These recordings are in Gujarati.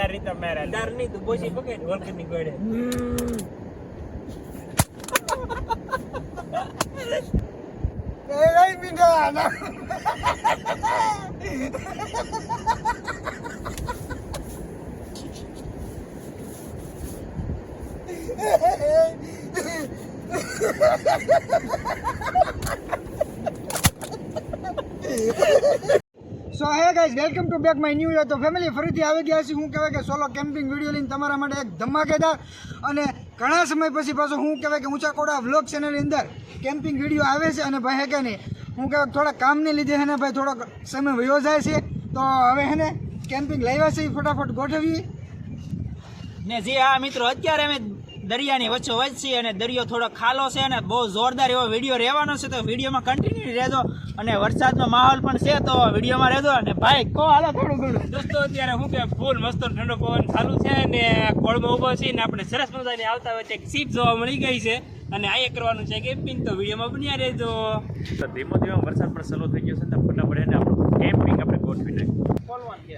ડર ની તો મેરા ડર ની તું બોસી પકડ વળખ ની ગોડે એ લઈ બીંડા ના so hey guys welcome to back my new year. તો ફેમિલી ફરીથી આવી ગયા છે. હું કહેવાય કે સોલો કેમ્પિંગ વિડીયો લઈને તમારા માટે એક ધમાકેદાર અને ઘણા સમય પછી પાછો હું કહેવાય કે ઊંચા કોડા વ્લોગ ચેનલની અંદર કેમ્પિંગ વિડીયો આવે છે. અને ભાઈ હે કે નહીં હું કહેવાય થોડા કામને લીધે હે ને ભાઈ થોડોક સમય વયો જાય છે. તો હવે હે ને કેમ્પિંગ લાવ્યા છે ફટાફટ ગોઠવીએ ને જી હા મિત્રો, અત્યારે અમે દરિયાની વચ્ચે વચ્ચે અને દરિયો થોડો ખાલો છે અને બહુ જોરદાર એવો વિડીયો રહેવાનો છે. તો વિડીયોમાં કન્ટિન્યુ રહેજો અને વરસાદનો માહોલ પણ છે તો વિડીયોમાં રહેજો. અને ભાઈ કો હાલો થોડું ઘણું દોસ્તો અત્યારે હું કે ફૂલ મસ્ત ઠંડો પવન ચાલુ છે ને કોળમાં ઉભો છે ને આપણે સરસ મજાની આવતા હોય એક સીપ જોવા મળી ગઈ છે અને અહીંયા કરવાનું છે કેમ્પિંગ. તો વિડીયોમાં બન્યા રહેજો. તો ધીમો ધીમો વરસાદ પણ શરૂ થઈ ગયો છે તો ફટાફટ એને આપણું કેમ્પિંગ આપણે ગોઠવી નાખ્યું. બોલવાનું છે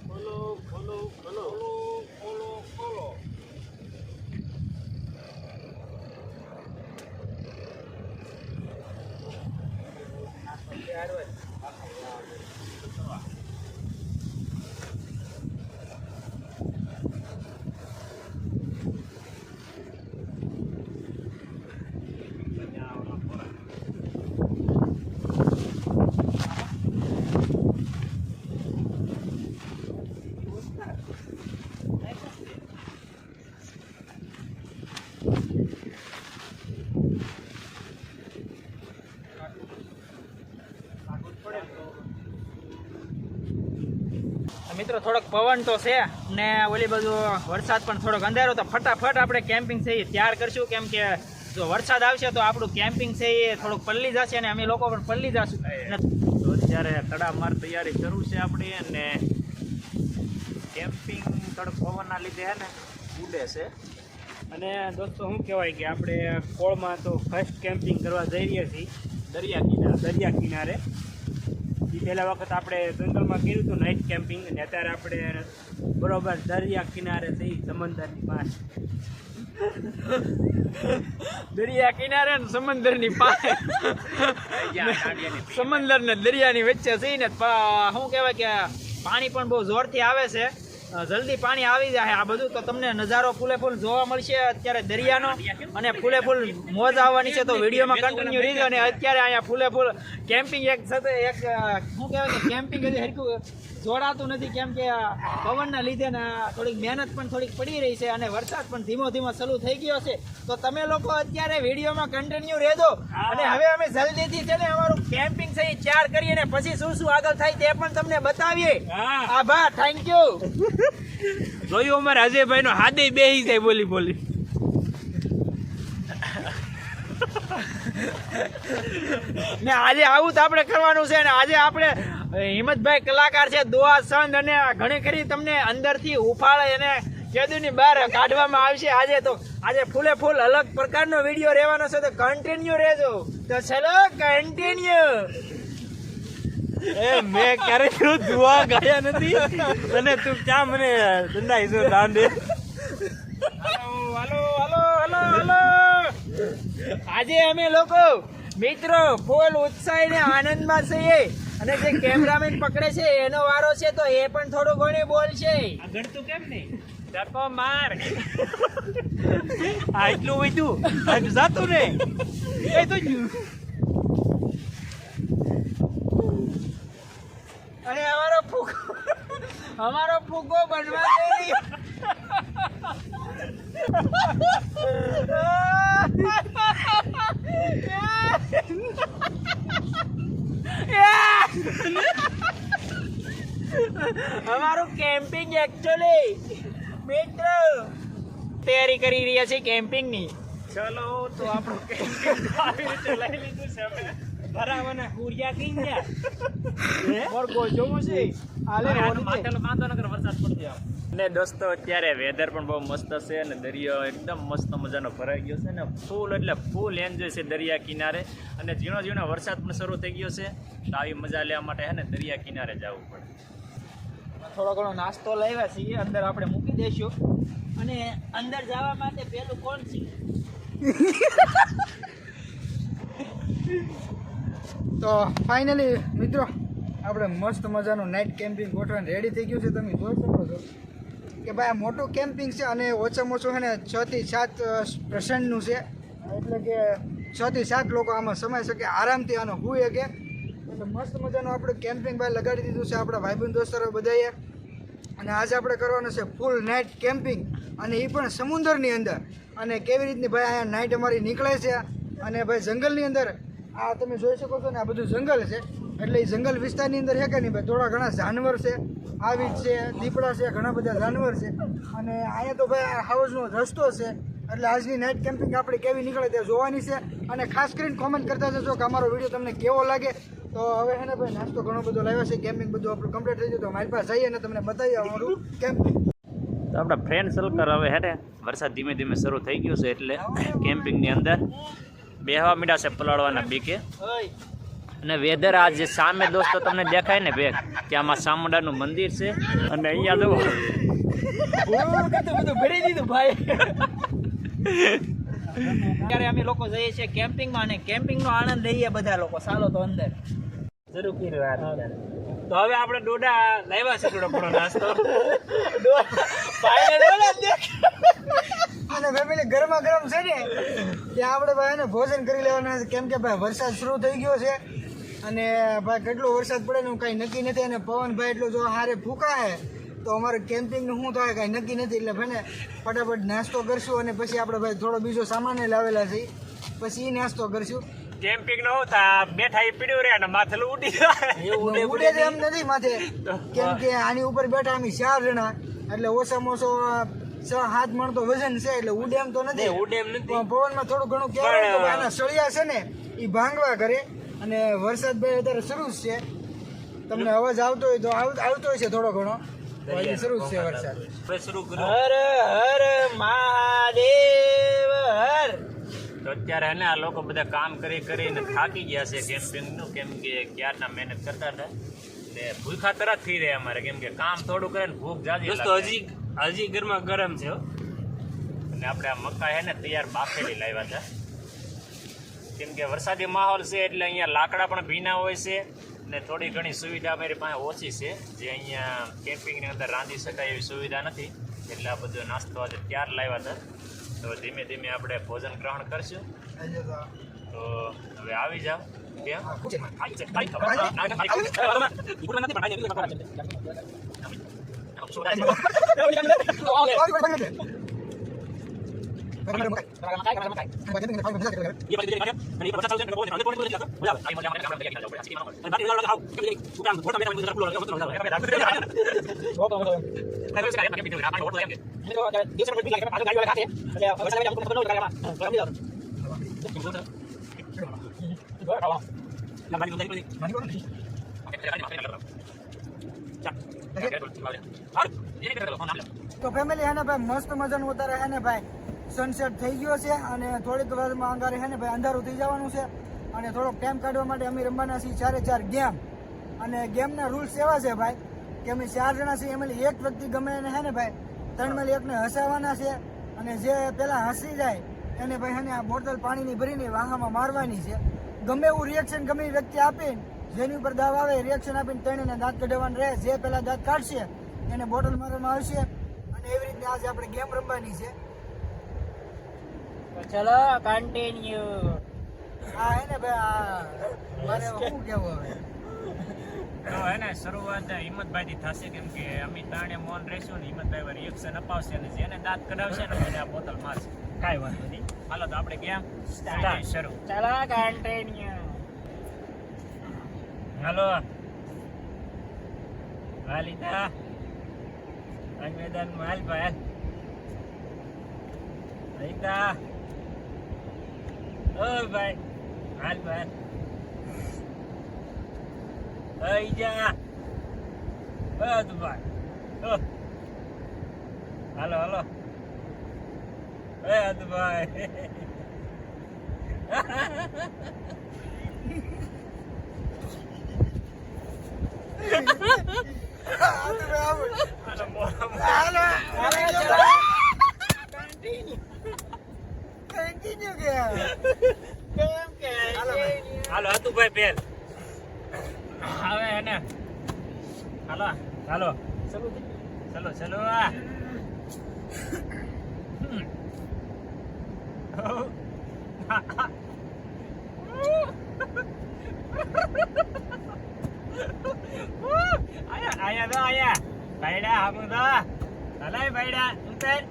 ખોલો ખોલો ખોલો ખોલો ખોલો મિત્રો થોડોક પવન તો છે ને ઓલી બાજુ વરસાદ પણ થોડોક અંધારો. તો ફટાફટ આપણે કેમ્પિંગ છે એ તૈયાર કરશું, કેમ કે જો વરસાદ આવશે તો આપણું કેમ્પિંગ છે એ થોડુંક પલ્લી જશે અને અમે લોકો પણ પલ્લી જશું. તો અત્યારે તડામાર તૈયારી શરૂ છે આપણી અને કેમ્પિંગ થોડોક પવનના લીધે હે ને ઉડે છે. અને દોસ્તો શું કહેવાય કે આપણે કોળમાં તો ફર્સ્ટ કેમ્પિંગ કરવા જઈ રહ્યા છીએ દરિયા કિનારે. એ પહેલા વખત આપણે જંગલમાં કર્યું હતું નાઇટ કેમ્પિંગ અને અત્યારે આપણે બરોબર દરિયા કિનારે થઈ સમંદરની પાસે. દરિયા કિનારે ને સમંદરની પાસે સમંદર ને દરિયાની વચ્ચે થઈને શું કહેવાય કે પાણી પણ બહુ જોરથી આવે છે. જલ્દી પાણી આવી જાય આ બધું તો તમને નજારો ફૂલે ફૂલ જોવા મળશે અત્યારે દરિયાનો અને ફૂલે ફૂલ મોજ આવવાની છે. તો વિડીયોમાં કન્ટિન્યુ રહેજો. અને અત્યારે અહીંયા ફૂલે ફૂલ કેમ્પિંગ એક સાથે એક શું કહેવાય કે કેમ્પિંગ હજી હરખું જોડાતું નથી, કેમ કે પવનના લીધે ને થોડીક મહેનત પણ થોડીક પડી રહી છે અને વરસાદ પણ ધીમો ધીમો ચાલુ થઈ ગયો છે. તો તમે લોકો અત્યારે વિડીયોમાં કન્ટિન્યુ રહેજો. અને હવે અમે જલ્દીથી છે ને અમારું કેમ્પિંગ છે એ તૈયાર કરીએ ને પછી શું શું આગળ થાય તે પણ તમને બતાવીએ. આભાર, થેન્ક યુ. જોયું અમારે અજયભાઈ નો હાથે બેહી જાય બોલી બોલી. ને આજે આવું તો આપણે કરવાનું છે. ને આજે આપણે હિંમતભાઈ કલાકાર છે, દુઆ સંત અને ઘણી ખરી તમને અંદરથી ઉફાળે અને કેદુની બહાર કાઢવામાં આવશે. આજે ફૂલે ફૂલ અલગ પ્રકારનો વિડીયો રહેવાનો છે તો કન્ટિન્યુ રહેજો. તો ચલો કન્ટિન્યુ. એ મેં ક્યારે દુઆ ગાયા નથી અને તું ક્યાં મને દંડાઈ છો દાંડે. હાલો હાલો હાલો હાલો. આજે અમે લોકો મિત્રો ફૂલ ઉત્સાહી ને આનંદમાં છીએ અને જે કેમેરામેન પકડે છે એનો વારો છે તો એ પણ થોડું ઘણું બોલશે. આગળ તું કેમ નહીં ટકો માર આ એટલું વધ્યું જાતું ને એ તો અને અમારો ફૂગો બનવા જઈ અમારું કેમ્પિંગ એકચ્યુઅલી મિત્રો તૈયારી કરી રહ્યા છે કેમ્પિંગની. ચલો તો આપણું કેમ્પિંગ આવી રીતે લઈ લીધું છે અમે ભરાવાના કુરિયા કઈ ગયા મોરગો જોવો છે આલે માથેલો બાંધો નકર વરસાદ પડી જાય. ને દોસ્તો અત્યારે વેધર પણ બહુ મસ્ત છે અને દરિયો એકદમ મસ્ત મજાનો ભરાઈ ગયો છે ને ફૂલ એટલે ફૂલ એન્જોય છે દરિયા કિનારે. અને ઝીણો ઝીણો વરસાદ પણ શરૂ થઈ ગયો છે તો આવી મજા લેવા માટે હે ને દરિયા કિનારે જવું પડે. થોડો ઘણો નાસ્તો લાવ્યા છીએ, અંદર આપણે મૂકી દઈશું. અને અંદર જવા માટે પેલું કોણ છે? તો ફાઇનલી મિત્રો આપણે મસ્ત મજાનું નાઇટ કેમ્પિંગ ગોઠવણ રેડી થઈ ગયું છે. તમે જોઈ શકો છો કે ભાઈ આ મોટું કેમ્પિંગ છે અને ઓછામાં ઓછું છે ને 6 થી 7% છે. એટલે કે 6 થી 7 લોકો આમાં સમાઈ શકે આરામથી આનો હુએ કે. એટલે મસ્ત મજાનું આપણે કેમ્પિંગ ભાઈ લગાડી દીધું છે આપણા ભાઈબંધ દોસ્તરો બધાએ. અને આજે આપણે કરવાનું છે ફૂલ નાઇટ કેમ્પિંગ અને એ પણ સમુદ્રની અંદર. અને કેવી રીતની ભાઈ અહીંયા નાઇટ અમારી નીકળે છે અને ભાઈ જંગલની અંદર આ તમે જોઈ શકો છો ને આ બધું જંગલ છે. એટલે એ જંગલ વિસ્તારની અંદર છે કે નહીં ભાઈ થોડા ઘણા જાનવર છે, આવી જ છે, દીપડા છે, ઘણા બધા જાનવર છે. અને અહીંયા તો ભાઈ આ હાઉસનો રસ્તો છે. એટલે આજની નાઇટ કેમ્પિંગ આપણે કેવી નીકળે તે જોવાની છે. અને ખાસ કરીને કોમેન્ટ કરતા જશો કે અમારો વિડીયો તમને કેવો લાગે. તો હવે છે ને ભાઈ નાસ્તો ઘણો બધો લાવ્યો છે, કેમ્પિંગ બધું આપણું કમ્પ્લીટ થઈ ગયું. તો મારી પાસે જઈએ અને તમને બતાવીએ અમારું કેમ્પિંગ. તો આપણા ફ્રેન્ડ સર્કલ હવે હે ને વરસાદ ધીમે ધીમે શરૂ થઈ ગયો છે એટલે કેમ્પિંગની અંદર બેહવા મીડા છે પલાળવાના બીકે. અને વેધર આ જે સામે દોસ્તો તમને દેખાય ને બે કે આમાં ચામુંડાનું મંદિર છે અને અહીંયા જુઓ બધું ભરી દીધું ભાઈ. ત્યારે અમે લોકો જઈએ છીએ કેમ્પિંગમાં અને કેમ્પિંગનો આનંદ લઈએ બધા લોકો. ચાલો તો અંદર શરૂ કર્યું. તો હવે આપણે ડોડા લાવ્યા છે થોડો ઘણો નાસ્તો. અને ફેમિલી ગરમા ગરમ છે ને ત્યાં આપણે ભાઈ એને ભોજન કરી લેવાના છે. કેમ કે ભાઈ વરસાદ શરૂ થઈ ગયો છે અને ભાઈ કેટલો વરસાદ પડે ને કાંઈ નક્કી નથી. અને પવન ભાઈ એટલો જો હારે ફૂંકાય તો અમારે કેમ્પિંગનું શું થાય કાંઈ નક્કી નથી. એટલે ભાઈને ફટાફટ નાસ્તો કરશું અને પછી આપણે ભાઈ થોડો બીજો સામાન લાવેલા છે પછી એ નાસ્તો કરશું. કેમ્પિંગ નો હોતા બેઠા એ પીડ્યું રે અને માથેલું ઉડી જાય. ઉડે તો એમ નથી માથે, કેમ કે આની ઉપર બેઠા અમે 4 જણા એટલે ઓછામાં ઓછો 6-7 મણ તો વજન છે. એટલે ઉડે એમ તો નથી, ઉડે એમ નથી. પણ પવનમાં થોડું ઘણું કહેવાય તો આના સળિયા છે ને એ ભાંગવા કરે. અને વરસાદ ભાઈ અત્યારે શરૂ જ છે. તમને અવાજ આવતો હોય તો આવતો હોય છે થોડો ઘણો. હજી શરૂ જ છે વરસાદ. હવે શરૂ કરો. હર હર મહાદેવ હર. તો અત્યારે હે ને આ લોકો બધા કામ કરી કરીને થાકી ગયા છે કેમ્પિંગનું. કેમ કે ક્યારના મહેનત કરતા હતા ને ભૂખા તરત થઈ રહ્યા અમારે. કેમ કે કામ થોડું કરે ને ભૂખ જાજી લાગે. હજી ગરમા ગરમ છે. અને આપણે આ મકાઈ હે ને તૈયાર બાફેલી લાવ્યા હતા. કેમ કે વરસાદી માહોલ છે એટલે અહીંયા લાકડા પણ ભીના હોય છે ને થોડી ઘણી સુવિધા અમારી પાસે ઓછી છે. જે અહીંયા કેમ્પિંગની અંદર રાંધી શકાય એવી સુવિધા નથી. એટલે આ બધો નાસ્તો આજે ત્યાર લાવ્યા હતા. તો ધીમે ધીમે આપણે ભોજન ગ્રહણ કરશું. તો હવે આવી જાઓ તો ફેમિલી હે ને ભાઈ મસ્ત મજાનું અત્યારે હે ને ભાઈ સનસેટ થઈ ગયો છે અને થોડીક વારમાં અંગારે હે ને ભાઈ અંધારું થઈ જવાનું છે. અને થોડોક ટાઈમ કાઢવા માટે અમે રમવાના છીએ 4 ગેમ. અને ગેમના રૂલ્સ એવા છે ભાઈ કે અમે 4 જણા છીએ. એમાંથી એક વ્યક્તિ ગમે એને હે ને ભાઈ 3 માંથી એકને હસાવવાના છે. અને જે પેલા હસી જાય એને ભાઈ હે ને આ બોટલ પાણીની ભરીને વાહામાં મારવાની છે. ગમે એવું રિએક્શન ગમે એ વ્યક્તિ આપીને જેની ઉપર દાવ આવે રિએક્શન આપીને ત્રણેયને દાંત કઢાવવાનું રહે. જે પેલા દાંત કાઢશે એને બોટલ મારવામાં આવશે. અને એવી રીતે આજે આપણે ગેમ રમવાની છે. ચલો કન્ટિન્યુ. હા હે ને ભાઈ મારે શું કેવું હવે તો હે ને શરૂઆત હિંમતભાઈથી થશે. કેમ કે અમિત તાણે મૌન રહેશું ને હિંમતભાઈ રિએક્શન અપાવશે અને જેને દાંત કઢાવશે ને એને આ બોટલ મારશે. કાંઈ વાંધો નહીં. હાલો તો આપણે ગેમ શરૂ. ચલો કન્ટિન્યુ. હાલો વાલિદા મેદાનમાં હાલ ભાઈ વાલિદા ઓ ભાઈ હાલ ભાઈ આઈ જા ભાઈ હાલો હાલો ભાઈ હાલો હતું ભાઈ બેન હવે એને હાલો હાલો ચલો ચલો આયા તો આયા ભાઈડા હામું તો હલાય ભાઈડા ઉતર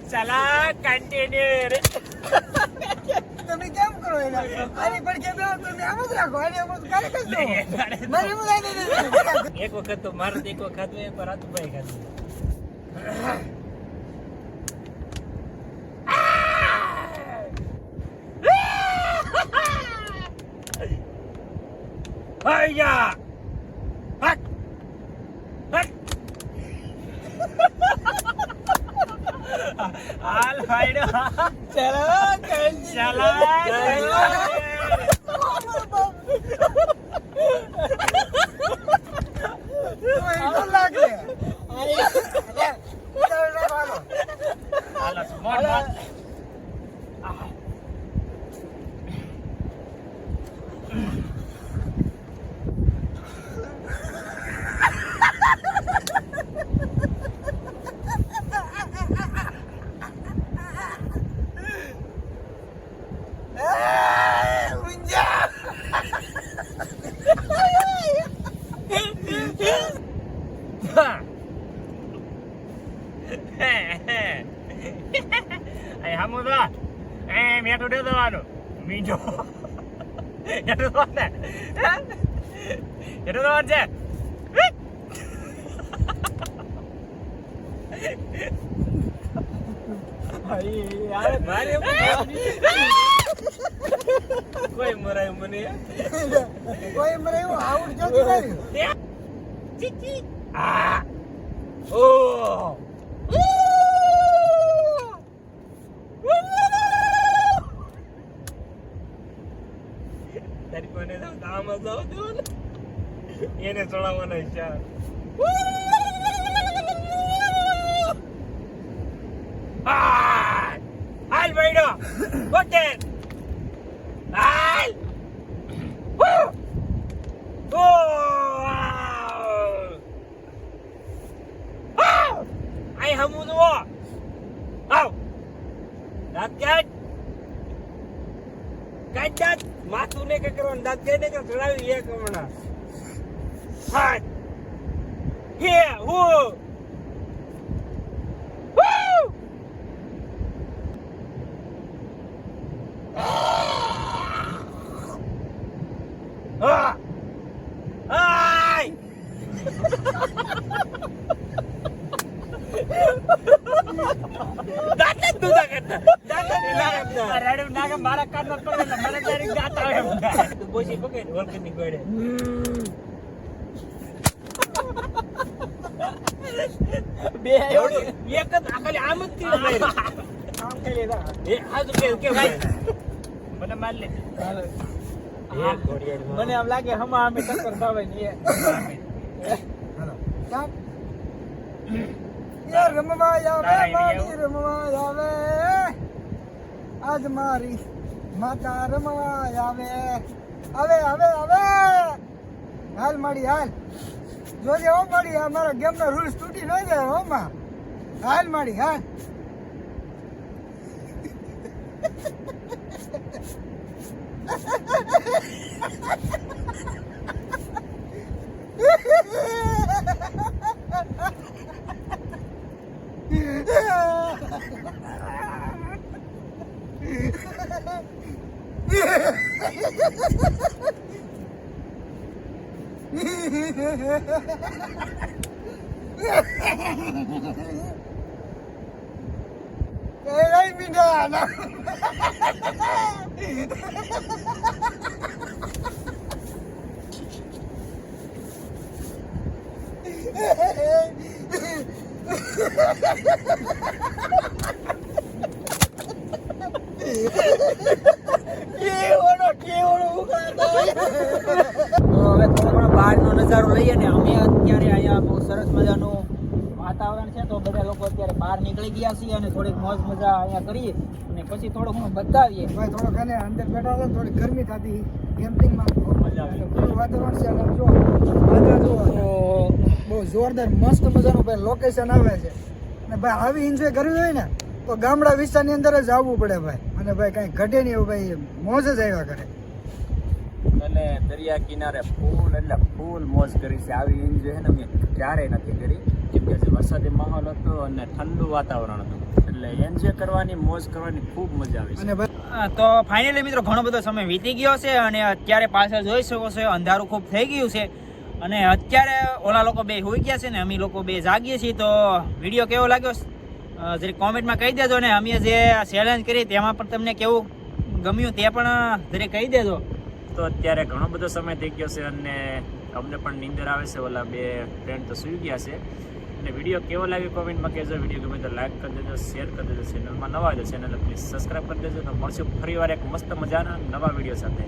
ચલા કન્ટિન્યુ તમે કેમ કરો એના આની પણ કેમ તમે આમ જ રાખો આની આમ જ કાઢી કરજો મારી એમ લાગે એક વખત તો મારે એક વખત ખાધું એક વાર હતું ભાઈ ખાધું Hiya! Hut! Hut! હાલ ભાઈડો ચલો Hamuda, મેઠું દે દેવાનું મીઠો એટલું તો ને એટલું તો છે કોઈ મરાયું મને કોઈ મરાયું આઉટ ક્યાંથી કર્યું ચીચી આ ઓ તારી કોને દામ જ લાવ દો એને ચડાવવાનો છે હાલ ભાઈડો બોટે હાલ ઓ આઈ હમું નો આવ દાંત કાઢ માથું ને કે કરવાનું દાંત કે ને કે ચડાવી એક હમણાં હાથ હે હો મારા કાન પડે મને તારી ગાત આવે તું બોસી પકડ વળકે ની ગોડે બે એક જ આખલી આમ જ તીર મારી આમ કે લેતા એ આજ કે ભાઈ મને માર લે મને આમ લાગે હમા અમે ટક્કર થાવે ને હાલો ચાલ યાર રમવા આવે મારી રમવા આવે આજ મારી માતા રમવા આવે આવે આવે આવે હાલ માડી હાલ જોજે હો માડી આ મારા ગેમના રૂલ્સ તૂટી ન જાય હો માં હાલ માડી હાલ Ay, minana. હવે થોડો ઘણો બહારનો નજારો લઈએ ને. અમે અત્યારે અહીંયા બહુ સરસ મજાનું વાતાવરણ છે, તો બધા લોકો અત્યારે બહાર નીકળી ગયા છીએ અને થોડીક મોજ મજા અહીંયા કરીએ અને પછી થોડું ઘણું બતાવીએ. ભાઈ થોડોક એને અંદર બેઠા હતા થોડી ગરમી થતી કેમ્પિંગમાં મજા આવે. ખુલ્લું વાતાવરણ છે અને આમ જો વાદળા જુઓ બહુ જોરદાર મસ્ત મજાનું ભાઈ લોકેશન આવે છે અને ભાઈ આવી એન્જોય કરવી હોય ને તો ગામડા વિસ્તારની અંદર જ આવવું પડે ભાઈ. અને ભાઈ કાંઈ ઘટે નહીં એવું ભાઈ મોજ જ આવ્યા કરે. અને દરિયા કિનારે ફૂલ મોજ કરી છે. આવી એન્જોય છે ને મેં ક્યારેય નથી કરી, કેમ કે જે વરસાદી માહોલ હતો અને ઠંડુ વાતાવરણ હતું, એટલે એન્જોય કરવાની મોજ કરવાની ખૂબ મજા આવી છે. અને ભાઈ તો ફાઇનલી મિત્રો ઘણો બધો સમય વીતી ગયો છે અને અત્યારે પાછળ જોઈ શકો છો અંધારું ખૂબ થઈ ગયું છે અને અત્યારે ઓલા લોકો બે હોઈ ગયા છે ને અમે લોકો બે જાગીએ છીએ. તો વિડીયો કેવો લાગ્યો જરીક કોમેન્ટમાં કહી દેજો ને અમે જે ચેલેન્જ કરી તેમાં પણ તમને કેવું ગમ્યું તે પણ જરીક કહી દેજો. તો અત્યારે ઘણો બધો સમય થઈ ગયો છે અને અમને પણ નીંદર આવે છે. ઓલા બે ફ્રેન્ડ તો સૂઈ ગયા છે. અને વિડીયો કેવો લાગ્યો કોમેન્ટમાં કહેજો. વિડીયો ગમે તો લાઈક કરી દેજો, શેર કરી દેજો. ચેનલમાં નવા હોય તો ચેનલ પ્લીઝ સબસ્ક્રાઈબ કરી દેજો. તો મળશું ફરીવાર એક મસ્ત મજાના નવા વિડીયો સાથે.